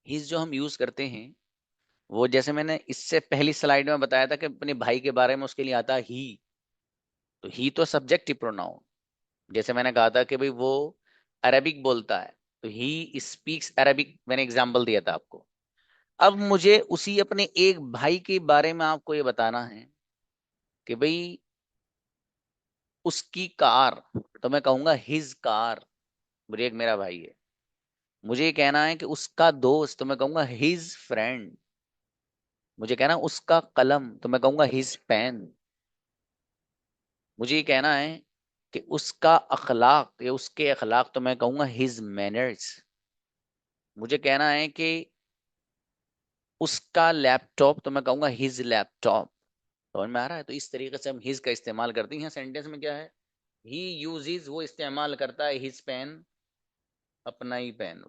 हिज जो हम यूज करते हैं, वो जैसे मैंने इससे पहली स्लाइड में बताया था कि अपने भाई के बारे में उसके लिए आता ही। तो ही तो सब्जेक्टिव प्रोनाउन। जैसे मैंने कहा था कि भाई वो अरबिक बोलता है, तो ही स्पीक्स अरबिक, मैंने एग्जाम्पल दिया था आपको। अब मुझे उसी अपने एक भाई के बारे में आपको ये बताना है कि भाई उसकी कार, तो मैं कहूंगा हिज कार। मुझे एक मेरा भाई है, मुझे ये कहना है कि उसका दोस्त, तो मैं कहूंगा हिज फ्रेंड। मुझे कहना है उसका कलम, तो मैं कहूंगा हिज पेन। मुझे ये कहना है कि उसका अखलाक या उसके अखलाक, तो मैं कहूंगा हिज मैनर्स। मुझे कहना है कि उसका लैपटॉप, तो मैं कहूंगा हिज लैपटॉप। समझ में आ रहा है? तो इस तरीके से हम हिज का इस्तेमाल करते हैं। यहाँ सेंटेंस में क्या है, ही यूजेस, वो इस्तेमाल करता है हिज पेन, अपना ही पेन।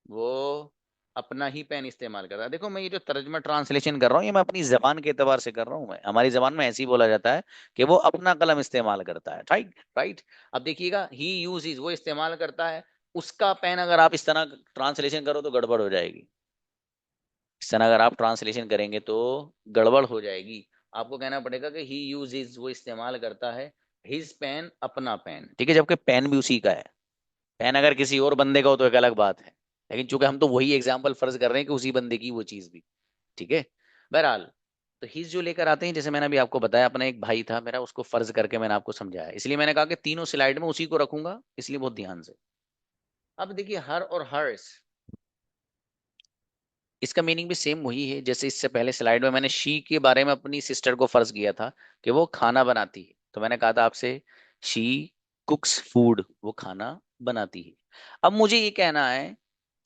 वो अपना ही पेन इस्तेमाल करता है। देखो मैं ये जो तर्जमा ट्रांसलेशन कर रहा हूँ, ये मैं अपनी जबान के एतबार से कर रहा हूँ। मैं हमारी जबान में ऐसे ही बोला जाता है कि वो अपना कलम इस्तेमाल करता है, राइट राइट। अब देखिएगा, ही यूजेस, वो इस्तेमाल करता है उसका पेन। अगर आप इस तरह ट्रांसलेशन करो तो गड़बड़ हो जाएगी। इस तरह अगर आप ट्रांसलेशन करेंगे तो गड़बड़ हो जाएगी। आपको कहना पड़ेगा कि ही यूजेस, वो इस्तेमाल करता है हिज पेन, अपना पेन। ठीक है, जबकि पेन भी उसी का है। पेन अगर किसी और बंदे का हो तो एक अलग बात है, लेकिन चूंकि हम तो वही एग्जाम्पल फर्ज कर रहे हैं कि उसी बंदे की वो चीज भी। ठीक है, बहरहाल, तो हिज जो लेकर आते हैं, जैसे मैंने अभी आपको बताया, अपना एक भाई था मेरा, उसको फर्ज करके मैंने आपको समझाया, इसलिए मैंने कहा कि तीनों स्लाइड में उसी को रखूंगा, इसलिए बहुत ध्यान से। अब देखिए हर और हर्स, इसका मीनिंग भी सेम वही है जैसे इससे पहले स्लाइड में मैंने शी के बारे में अपनी सिस्टर को फर्ज किया था कि वो खाना बनाती है। तो मैंने कहा था आपसे, शी कुक्स फूड, वो खाना बनाती है। अब मुझे ये कहना है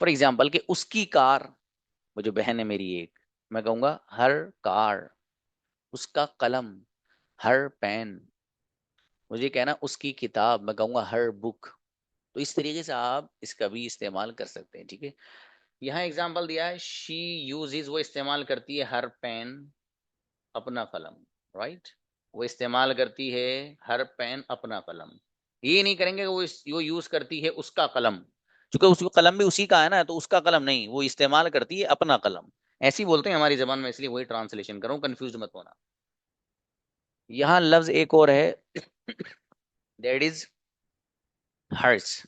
फॉर एग्जाम्पल कि उसकी कार, वो जो बहन है मेरी एक, मैं कहूंगा हर कार। उसका कलम, हर पेन। मुझे कहना उसकी किताब, मैं कहूंगा हर बुक। तो इस तरीके से आप इसका भी इस्तेमाल कर सकते हैं। ठीक है, यहाँ एग्जाम्पल दिया है, शी यूजेस, वो इस्तेमाल करती है हर पेन, अपना कलम, राइट। वो इस्तेमाल करती है हर पेन, अपना कलम। ये नहीं करेंगे कि वो यूज करती है उसका कलम, क्योंकि उसको कलम भी उसी का है ना, तो उसका कलम नहीं, वो इस्तेमाल करती है अपना कलम। ऐसे ही बोलते हैं हमारी जबान में, इसलिए वही ट्रांसलेशन करूँ, कंफ्यूज मत होना। यहाँ लफ्ज एक और है, दैट इज हर्स।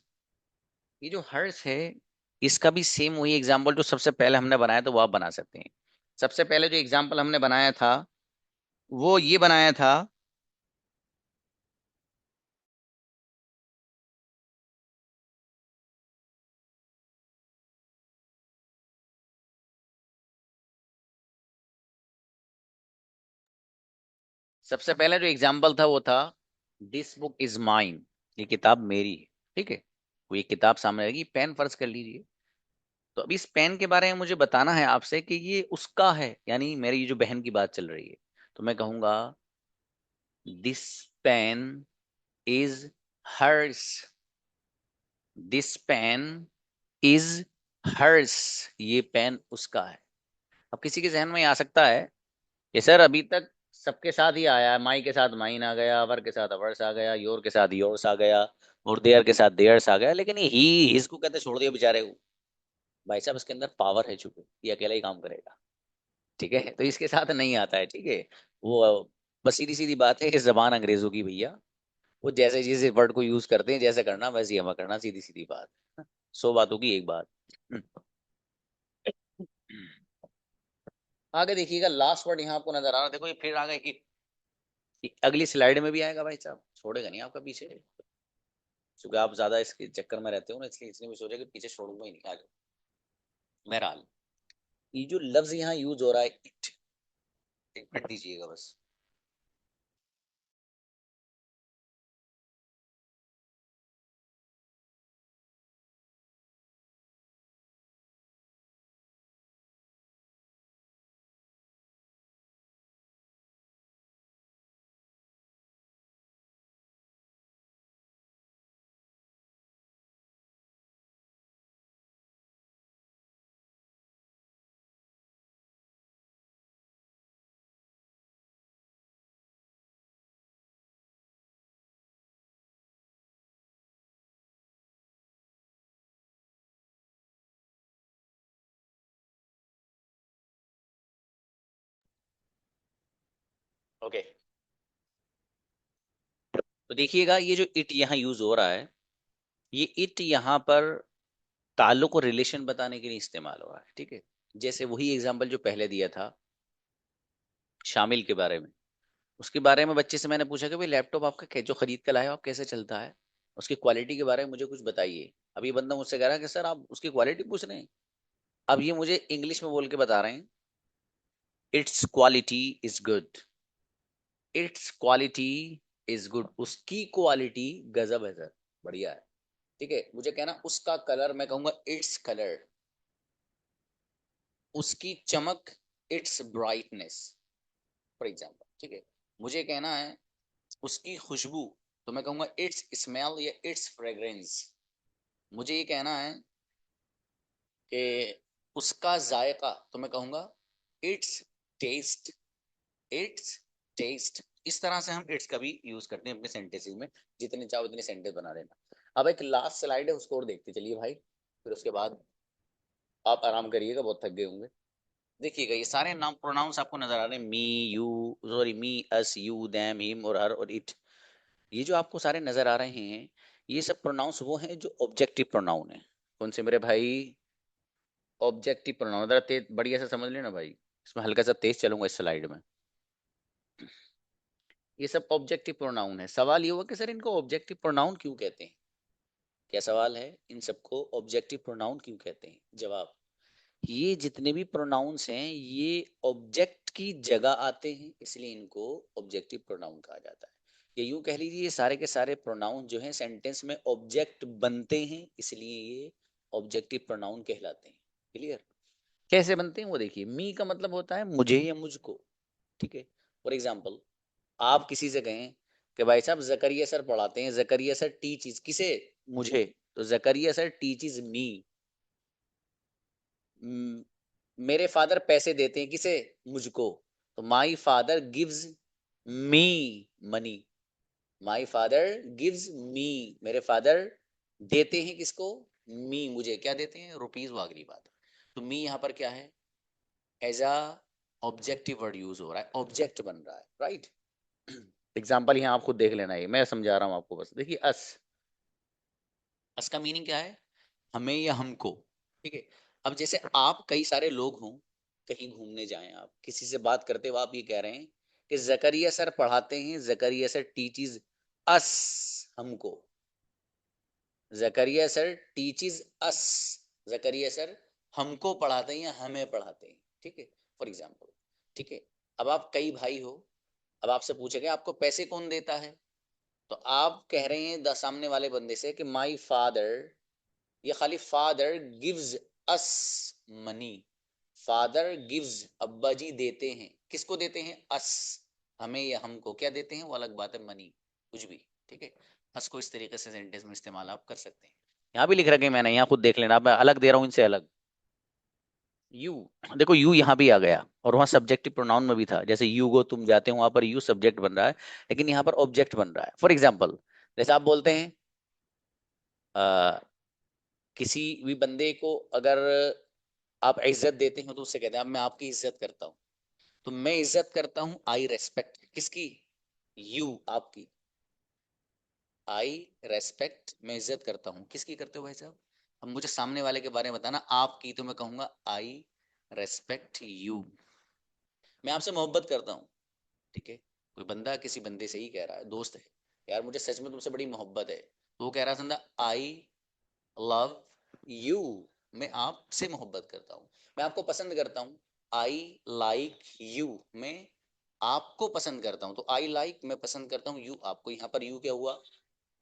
ये जो हर्स है, इसका भी सेम वही एग्जाम्पल जो सबसे पहले हमने बनाया था वो आप बना सकते हैं। सबसे पहले जो एग्जाम्पल हमने बनाया था वो ये बनाया था, सबसे पहले जो एग्जाम्पल था वो था, दिस बुक इज माइन, ये किताब मेरी है। ठीक है, कोई किताब सामने रहेगी, पेन फर्ज कर लीजिए। तो अभी इस पेन के बारे में मुझे बताना है आपसे कि ये उसका है, यानी मेरी ये जो बहन की बात चल रही है, तो मैं कहूंगा this pen is hers, this pen is hers, ये पेन उसका है। अब किसी के जहन में आ सकता है कि सर अभी तक सबके साथ ही आया है, माई के साथ माइन आ गया, अवर के साथ अवर्स आ गया, योर के साथ योर्स आ गया, और देयर के साथ देयर्स आ गया, लेकिन ये ही इसको कहते छोड़ दिया बेचारे को। भाई साहब इसके अंदर पावर है, चुके ये अकेला ही काम करेगा, ठीक है, तो इसके साथ नहीं आता है, ठीक है। वो बस सीधी सीधी बात है, इस जबान अंग्रेजों की भैया, वो जैसे जिस वर्ड को यूज करते हैं, जैसे करना वैसे ही हमें करना, सीधी सीधी बात। 100 बातों की एक बात। आगे देखिएगा, लास्ट वर्ड यहाँ आपको नजर आ रहा है, देखो ये फिर आ गए कि अगली स्लाइड में भी आएगा, भाई साहब छोड़ेगा नहीं आपका पीछे, क्योंकि आप ज्यादा इसके चक्कर में रहते हो ना, इसलिए इसने भी सोचा कि पीछे छोड़ूंगा ही नहीं आगे। बहरहाल, ये जो लफ्ज यहाँ यूज हो रहा है इट, एक मिनट दीजिएगा बस। ओके, तो देखिएगा ये जो इट यहाँ यूज हो रहा है, ये इट यहाँ पर ताल्लुक और रिलेशन बताने के लिए इस्तेमाल हो रहा है, ठीक है। जैसे वही एग्जांपल जो पहले दिया था शामिल के बारे में, उसके बारे में बच्चे से मैंने पूछा कि भाई लैपटॉप आपका जो खरीद कर लाए हो आप, कैसे चलता है, उसकी क्वालिटी के बारे में मुझे कुछ बताइए। अब ये बंदा मुझसे कह रहा है कि सर आप उसकी क्वालिटी पूछ रहे हैं। अब ये मुझे इंग्लिश में बोल के बता रहे हैं, it's quality is good, it's quality is good, उसकी क्वालिटी गजब है सर, बढ़िया है, ठीक है। मुझे कहना उसका कलर, मैं कहूंगा इट्स कलर, उसकी चमक, इट्स ब्राइटनेस, फॉर एग्जाम्पल, ठीक है। मुझे कहना है उसकी खुशबू, तो मैं कहूंगा इट्स स्मेल या इट्स फ्रेग्रेंस। मुझे ये कहना है कि उसका जायका, तो मैं कहूंगा इट्स टेस्ट, इट्स टेस्ट। इस तरह से हम इट्स का भी यूज करते हैं अपने सेंटेंसेस में, जितने चाहो उतने सेंटेंस बना लेना। अब एक लास्ट स्लाइड है, उसको और देखते चलिए भाई, फिर उसके बाद आप आराम करिएगा, बहुत थक गए होंगे। देखिएगा ये सारे नाम प्रोनाउंस आपको नजर आ रहे हैं, me you, sorry me us you them him और हर और इट, ये जो आपको सारे नजर आ रहे हैं, ये सब प्रोनाउंस वो हैं जो ऑब्जेक्टिव प्रोनाउन है। कौन से मेरे भाई? ऑब्जेक्टिव प्रोनाउन, जरा तेज बढ़िया से समझ लेना भाई, इसमें हल्का सा तेज चलूंगा इस स्लाइड में। ये सब ऑब्जेक्टिव प्रोनाउन है। सवाल ये हुआ कि सर इनको ऑब्जेक्टिव प्रोनाउन क्यों कहते हैं, क्या सवाल है, इन सबको ऑब्जेक्टिव प्रोनाउन क्यों कहते हैं? जवाब, ये जितने भी प्रोनाउंस हैं ये ऑब्जेक्ट की जगह आते हैं, इसलिए इनको ऑब्जेक्टिव प्रोनाउन कहा जाता है। ये यूं कह लीजिए, ये सारे के सारे प्रोनाउन जो हैं सेंटेंस में ऑब्जेक्ट बनते हैं, इसलिए ये ऑब्जेक्टिव प्रोनाउन कहलाते हैं। क्लियर? कैसे बनते हैं वो देखिए, मी का मतलब होता है मुझे या मुझको, ठीक है। फॉर एग्जाम्पल, आप किसी से कहें कि भाई साहब जकरिया सर पढ़ाते हैं, जकरिया सर टीचिज किसे? मुझे, तो जकरिया सर टीचिज मी। मेरे फादर पैसे देते हैं किसे? मुझको, तो my father gives me money, my father gives me, मेरे फादर देते हैं किसको? मी, मुझे क्या देते हैं? रुपीज, वो अगली बात। तो मी यहाँ पर क्या है? As a objective word use हो रहा है, ऑब्जेक्ट बन रहा है, राइट। एग्जाम्पल यहाँ आप खुद देख लेना, है मैं समझा रहा हूँ आपको, बस देखिए अस, अस का मीनिंग क्या है? हमें या हमको, ठीक है। अब जैसे आप कई सारे लोग हों, कहीं घूमने जाएं, आप किसी से बात करते हो, आप ये कह रहे हैं कि जकरिया सर पढ़ाते हैं, जकरिया सर टीचिज अस, हमको, जकरिया सर टीचिज अस, जकरिया सर हमको पढ़ाते हैं या हमें पढ़ाते हैं, ठीक है, फॉर एग्जाम्पल, ठीक है। अब आप कई भाई हो, अब आपसे पूछेगा आपको पैसे कौन देता है, तो आप कह रहे हैं सामने वाले बंदे से कि माई फादर ये खाली father gives us money, father gives, अब्बा जी देते हैं, किसको देते हैं, अस, हमें या हमको, क्या देते हैं वो अलग बात है, मनी, कुछ भी, ठीक है। अस को इस तरीके से सेंटेंस में इस्तेमाल आप कर सकते हैं। यहाँ भी लिख रखा है मैंने, यहाँ खुद देख लेना, मैं अलग दे रहा हूँ इनसे अलग। यू, देखो यू यहाँ भी आ गया, और वहां सब्जेक्टिव प्रोनाउन में भी था, जैसे यू गो तुम जाते हो, वहां पर यू सब्जेक्ट बन रहा है, लेकिन यहाँ पर ऑब्जेक्ट बन रहा है। फॉर एग्जाम्पल, जैसे आप बोलते हैं किसी भी बंदे को अगर आप इज्जत देते हो तो उससे कहते हैं अब मैं आपकी इज्जत करता हूँ, तो मैं इज्जत करता हूँ, आई रेस्पेक्ट, किसकी, यू, आपकी, आई रेस्पेक्ट, मैं इज्जत करता हूँ, किसकी करते हो भाई साहब, अब मुझे सामने वाले के बारे में बताना, आपकी, तो मैं कहूंगा आई रेस्पेक्ट यू, मैं आपसे मोहब्बत करता हूँ, ठीक है। कोई बंदा किसी बंदे से ही कह रहा है, दोस्त है, यार मुझे सच में तुमसे बड़ी मोहब्बत है, तो वो कह रहा था आई लव यू, मैं आपसे मोहब्बत करता हूँ, मैं आपको पसंद करता हूँ, आई लाइक यू, मैं आपको पसंद करता हूँ, तो आई लाइक मैं पसंद करता हूँ, यू आपको, यहाँ पर यू क्या हुआ,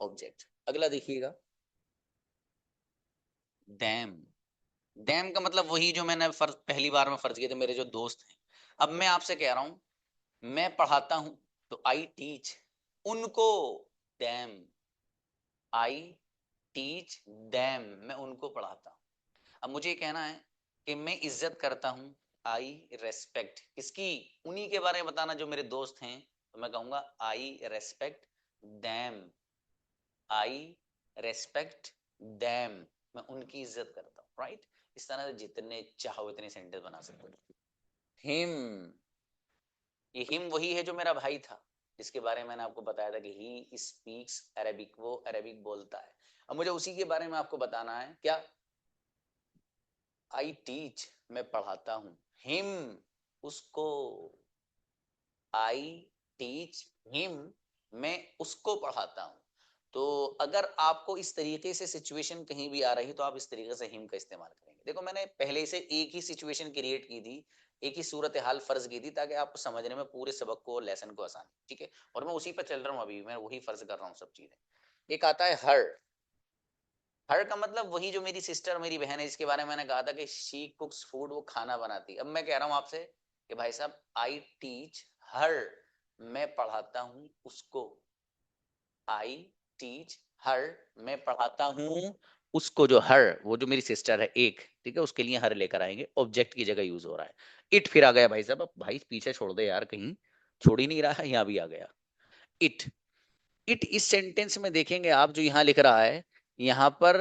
ऑब्जेक्ट। अगला देखिएगा, डैम, डैम का मतलब वही जो मैंने फर्ज पहली बार में फर्ज किए थे, मेरे जो दोस्त हैं, अब मैं आपसे कह रहा हूं मैं पढ़ाता हूं, तो आई टीच उनको, डैम, आई टीच दैम, मैं उनको पढ़ाता हूं। अब मुझे कहना है कि मैं इज्जत करता हूं, आई रेस्पेक्ट, किसकी, उन्हीं के बारे में बताना जो मेरे दोस्त हैं, तो मैं कहूंगा आई रेस्पेक्ट दैम, आई रेस्पेक्ट दैम, मैं उनकी इज्जत करता हूं, राइट। इस तरह से जितने चाहो इतने सेंटेंस बना सकते हो। हिम, ये हिम वही है जो मेरा भाई था, जिसके बारे में मैंने आपको बताया था कि ही स्पीक्स अरेबिक, वो अरेबिक बोलता है। अब मुझे उसी के बारे में आपको बताना है, क्या, आई टीच, मैं पढ़ाता हूं, हिम, उसको, आई टीच हिम, मैं उसको पढ़ाता हूं। तो अगर आपको इस तरीके से सिचुएशन कहीं भी आ रही है, तो आप इस तरीके से हिम का इस्तेमाल करेंगे। देखो मैंने पहले से एक ही सिचुएशन क्रिएट की थी, एक ही सूरत हाल फर्ज की थी, ताकि आपको समझने में पूरे सबक को, लेसन को आसान, ठीक है। और मैं उसी पर चल रहा हूँ, अभी मैं वही फर्ज कर रहा हूँ सब चीजें। एक आता है हर, हर का मतलब वही जो मेरी सिस्टर, मेरी बहन है, जिसके बारे में मैंने कहा था कि शी कुक्स फूड, वो खाना बनाती। अब मैं कह रहा हूं आपसे कि भाई साहब आई टीच हर, मैं पढ़ाता हूं उसको, आई टीच हर, मैं पढ़ाता हूं उसको, जो हर, वो जो मेरी सिस्टर है एक, ठीक है, उसके लिए हर लेकर आएंगे, ऑब्जेक्ट की जगह यूज हो रहा है। इट फिर आ गया भाई साहब, अब भाई पीछे छोड़ दे यार, कहीं छोड़ ही नहीं रहा है, यहाँ भी आ गया इट। इट इस सेंटेंस में देखेंगे आप, जो यहाँ लिख रहा है, यहाँ पर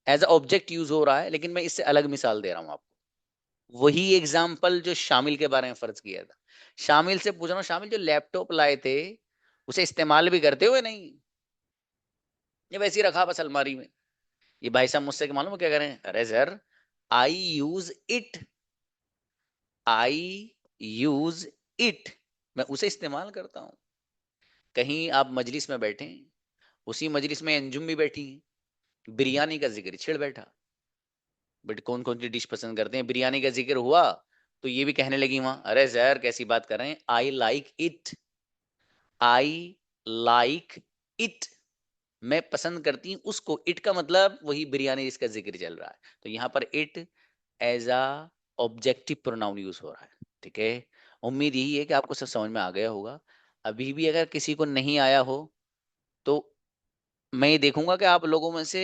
एज ऑब्जेक्ट यूज हो रहा है, लेकिन मैं इससे अलग मिसाल दे रहा हूं आपको। वही एग्जाम्पल जो शामिल के बारे में फर्ज किया था, शामिल से पूछ रहा हूँ, शामिल जो लैपटॉप लाए थे, उसे इस्तेमाल भी करते हुए नहीं, ये वैसे ही रखा बस अलमारी में। ये भाई साहब मुझसे मालूम है क्या करें, अरे sir I use it, I use it, मैं उसे इस्तेमाल करता हूं। कहीं आप मजलिस में बैठे, उसी मजलिस में अंजुम भी बैठी, बिरयानी का जिक्र छिड़ बैठा, बट कौन कौन सी डिश पसंद करते हैं, बिरयानी का जिक्र हुआ तो ये भी कहने लगी वहां, अरे जहर कैसी बात कर रहे हैं, I like it, I like it, मैं पसंद करती हूँ उसको, इट का मतलब वही बिरयानी जिसका जिक्र चल रहा है, तो यहाँ पर it as a objective pronoun use हो रहा है, ठीक है। उम्मीद यही है कि आपको सब समझ में आ गया होगा। अभी भी अगर किसी को नहीं आया हो, तो मैं ये देखूंगा कि आप लोगों में से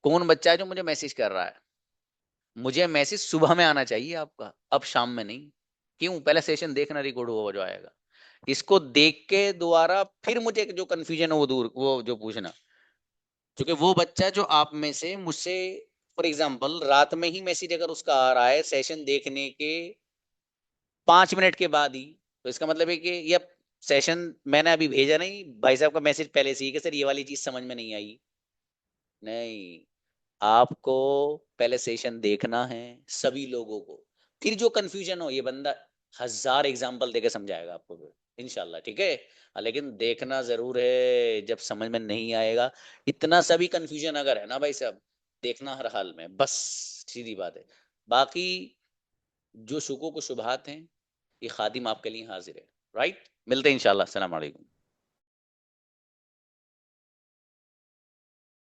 कौन बच्चा है जो मुझे मैसेज कर रहा है। मुझे मैसेज सुबह में आना चाहिए आपका, अब शाम में नहीं। क्यों, पहले सेशन देखना, रिकॉर्ड हुआ जो आएगा, इसको देख के दोबारा फिर मुझे जो कंफ्यूजन है वो दूर, वो जो पूछना, क्योंकि वो बच्चा जो आप में से मुझसे, फॉर एग्जाम्पल रात में ही मैसेज अगर उसका आ रहा है सेशन देखने के 5 मिनट के बाद ही, तो इसका मतलब है कि ये सेशन मैंने अभी भेजा नहीं, भाई साहब का मैसेज पहले से ही कि सर ये वाली चीज समझ में नहीं आई। नहीं, आपको पहले सेशन देखना है सभी लोगों को, फिर जो कंफ्यूजन हो, ये बंदा 1000 एग्जाम्पल देके समझाएगा आपको फिर, इंशाल्लाह, ठीक है। लेकिन देखना जरूर है, जब समझ में नहीं आएगा, इतना सा भी कंफ्यूजन अगर है ना भाई साहब, देखना हर हाल में, बस सीधी बात है। बाकी जो शुको को शुभात हैं, ये खादिम आपके लिए हाजिर है, राइट। मिलते हैं इंशाल्लाह, अस्सलाम वालेकुम।